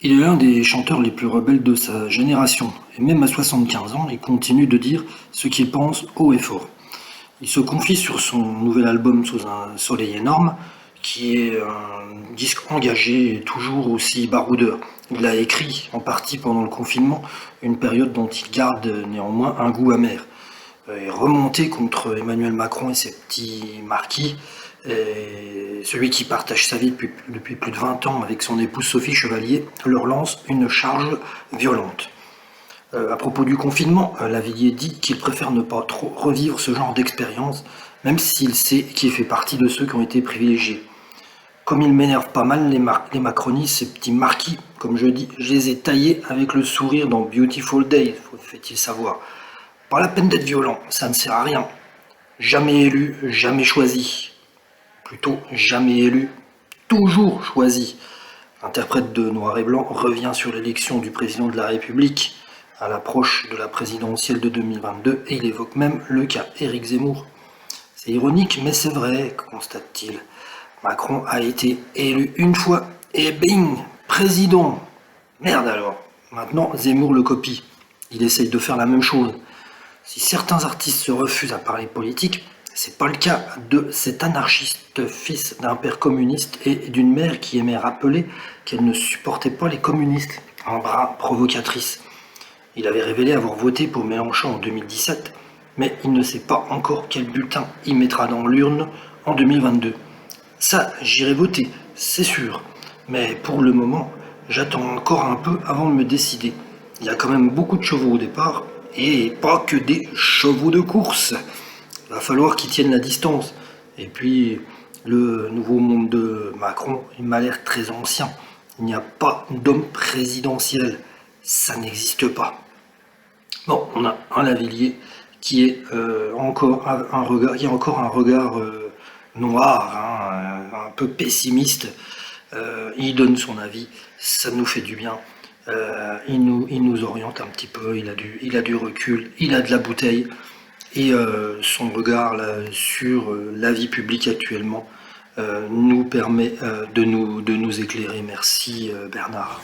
Il est l'un des chanteurs les plus rebelles de sa génération, et même à 75 ans, il continue de dire ce qu'il pense haut et fort. Il se confie sur son nouvel album Sous un soleil énorme, qui est un disque engagé et toujours aussi baroudeur. Il l'a écrit en partie pendant le confinement, une période dont il garde néanmoins un goût amer. Et remonter contre Emmanuel Macron et ses petits marquis, et celui qui partage sa vie depuis plus de 20 ans avec son épouse Sophie Chevalier, leur lance une charge violente. À propos du confinement, Lavillier dit qu'il préfère ne pas trop revivre ce genre d'expérience, même s'il sait qu'il fait partie de ceux qui ont été privilégiés. Comme il m'énerve pas mal les macronistes, ces petits marquis, comme je dis, je les ai taillés avec le sourire dans Beautiful Day, faut-il savoir. Pas la peine d'être violent, ça ne sert à rien. Jamais élu, jamais choisi. Plutôt jamais élu, toujours choisi. L'interprète de Noir et Blanc revient sur l'élection du président de la République à l'approche de la présidentielle de 2022 et il évoque même le cas Éric Zemmour. C'est ironique, mais c'est vrai, constate-t-il. Macron a été élu une fois et bing, président. Merde alors. Maintenant, Zemmour le copie. Il essaye de faire la même chose. Si certains artistes se refusent à parler politique, c'est pas le cas de cet anarchiste fils d'un père communiste et d'une mère qui aimait rappeler qu'elle ne supportait pas les communistes, un bras provocatrice. Il avait révélé avoir voté pour Mélenchon en 2017, mais il ne sait pas encore quel bulletin il mettra dans l'urne en 2022. Ça, j'irai voter, c'est sûr, mais pour le moment, j'attends encore un peu avant de me décider. Il y a quand même beaucoup de chevaux au départ, et pas que des chevaux de course. Il va falloir qu'ils tiennent la distance. Et puis, le nouveau monde de Macron, il m'a l'air très ancien. Il n'y a pas d'homme présidentiel. Ça n'existe pas. Bon, on a un Lavillier qui est encore un regard noir, hein, un peu pessimiste. Il donne son avis, ça nous fait du bien. Il nous oriente un petit peu, il a du recul, il a de la bouteille. Et son regard là, sur la vie publique actuellement nous permet de nous éclairer. Merci Bernard.